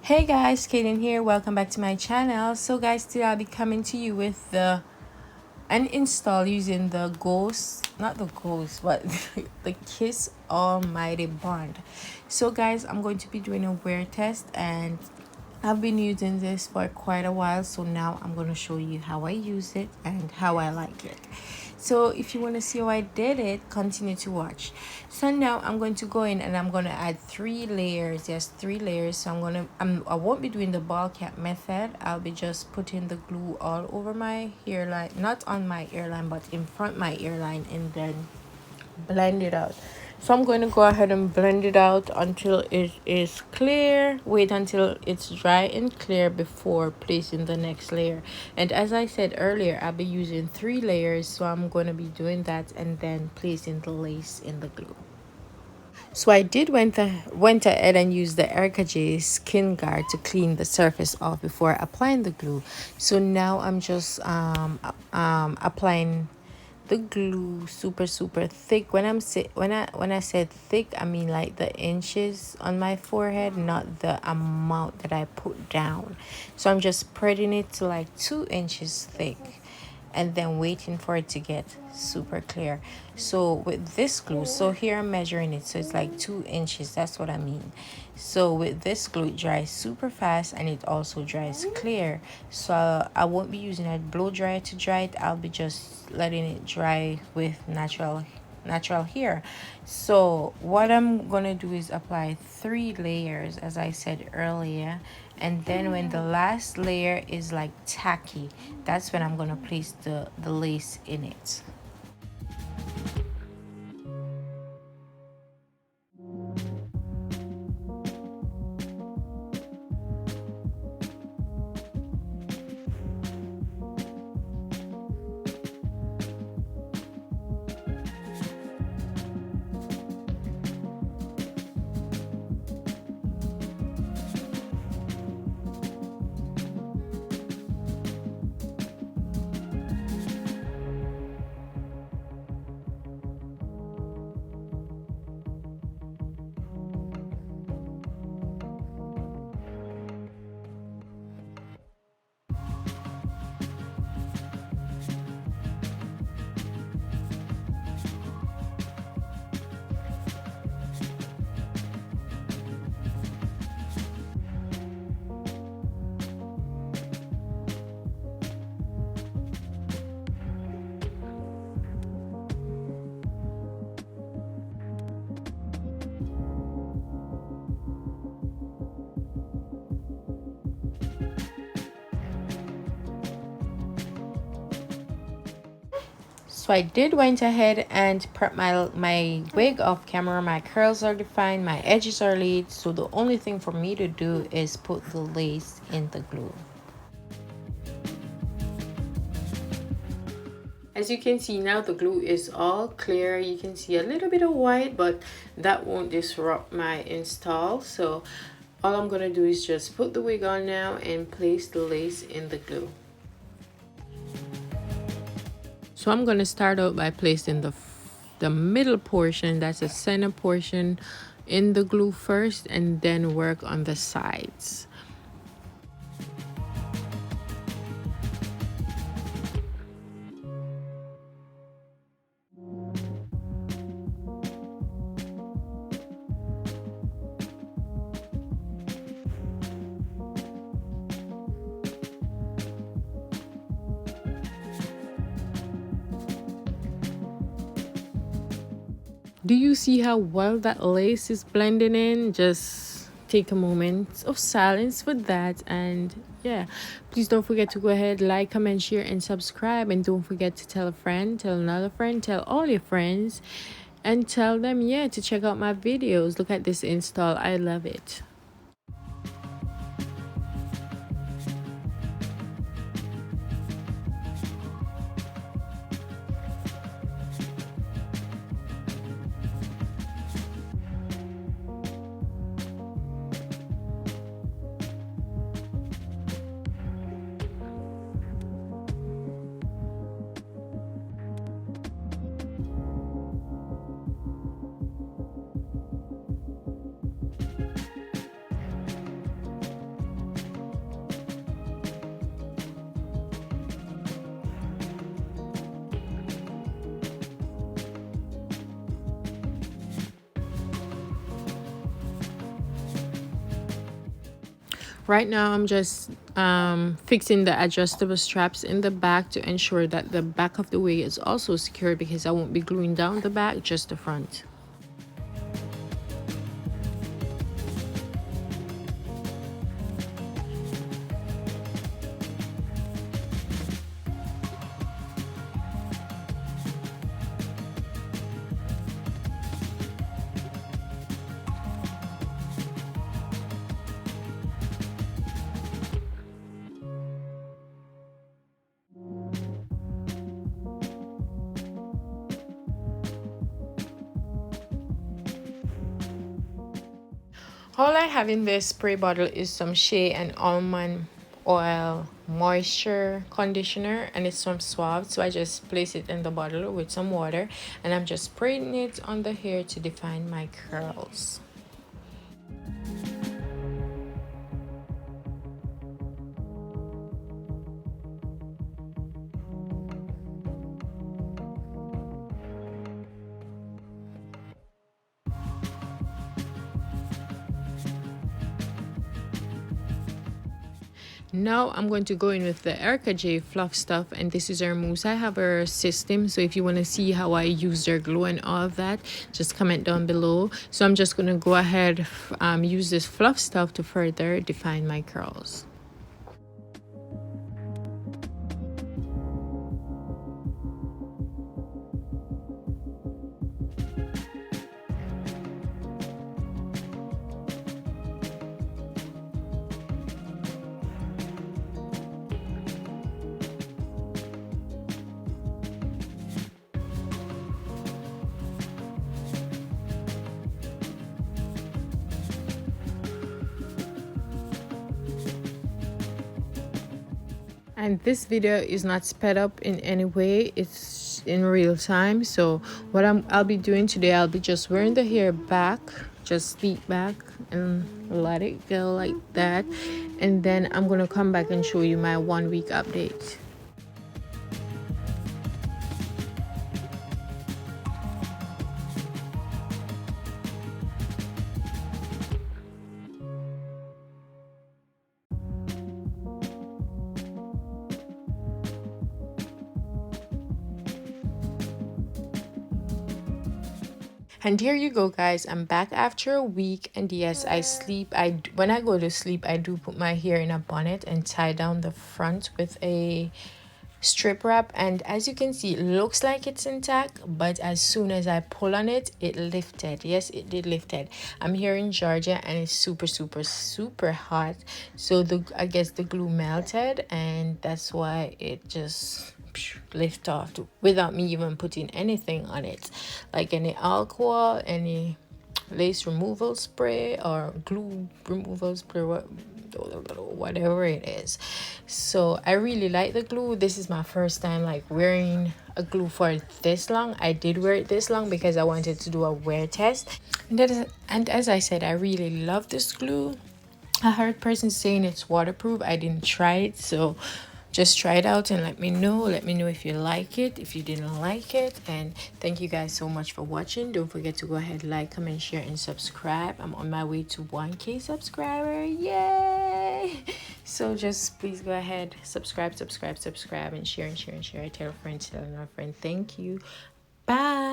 Hey guys, Kaden here. Welcome back to my channel. So guys, today I'll be coming to you with an install using the not the ghost, but the Kiss Almighty Bond. So guys, I'm going to be doing a wear test, and I've been using this for quite a while, so now I'm going to show you how I use it and how I like it. So if you want to see how I did it, continue to watch. So now I'm going to go in and I'm going to add 3 layers. Yes, 3 layers. So I won't be doing the ball cap method. I'll be just putting the glue all over my hairline, not on my hairline, but in front my hairline, and then blend it out. So I'm going to go ahead and blend it out until it is clear. Wait until it's dry and clear before placing the next layer. And as I said earlier, I'll be using 3 layers, so I'm going to be doing that and then placing the lace in the glue. So I did went ahead and used the Hairbyerickaj skin guard to clean the surface off before applying the glue. So now I'm just applying the glue super thick. When I said thick, I mean like the inches on my forehead, not the amount that I put down. So I'm just spreading it to like 2 inches thick and then waiting for it to get super clear. So with this glue, so here I'm measuring it, so it's like 2 inches, that's what I mean. So with this glue, it dries super fast and it also dries clear. So I won't be using a blow dryer to dry it. I'll be just letting it dry with natural hair. So what I'm gonna do is apply 3 layers, as I said earlier, and then when the last layer is like tacky, that's when I'm gonna place the lace in it. So I did went ahead and prep my wig off camera. My curls are defined, my edges are laid. So the only thing for me to do is put the lace in the glue. As you can see now, the glue is all clear. You can see a little bit of white, but that won't disrupt my install. So all I'm gonna do is just put the wig on now and place the lace in the glue. So I'm going to start out by placing the middle portion, that's the center portion, in the glue first, and then work on the sides. Do you see how well that lace is blending in? Just take a moment of silence for that. And yeah, please don't forget to go ahead, like, comment, share, and subscribe. And don't forget to tell a friend, tell another friend, tell all your friends, and tell them, yeah, to check out my videos. Look at this install. I love it. Right now I'm just fixing the adjustable straps in the back to ensure that the back of the wig is also secure, because I won't be gluing down the back, just the front. All I have in this spray bottle is some Shea and Almond Oil Moisture Conditioner, and it's from Suave. So I just place it in the bottle with some water, and I'm just spraying it on the hair to define my curls. Now I'm going to go in with the Hairbyerickaj Fluff stuff, and this is her mousse. I have her system, so if you want to see how I use their glue and all of that, just comment down below. So I'm just going to go ahead use this fluff stuff to further define my curls. And this video is not sped up in any way, it's in real time. So what I'll be doing today, I'll be just wearing the hair back, just sleep back and let it go like that, and then I'm gonna come back and show you my 1 week update. And here you go, guys, I'm back after a week, and yes, I sleep. When I go to sleep, I do put my hair in a bonnet and tie down the front with a strip wrap, and as you can see, it looks like it's intact, but as soon as I pull on it, it lifted. Yes, it did lifted. I'm here in Georgia and it's super hot, so I guess the glue melted, and that's why it just lift off without me even putting anything on it, like any alcohol, any lace removal spray or glue removal spray, whatever it is. So I really like the glue. This is my first time like wearing a glue for this long. I did wear it this long because I wanted to do a wear test, and as I said, I really love this glue. I heard persons saying it's waterproof. I didn't try it, so just try it out and let me know if you like it, if you didn't like it. And thank you guys so much for watching. Don't forget to go ahead, like, comment, share, and subscribe. I'm on my way to 1K subscriber. Yay! So just please go ahead, subscribe, and share, and share. Tell a friend, tell another friend. Thank you. Bye.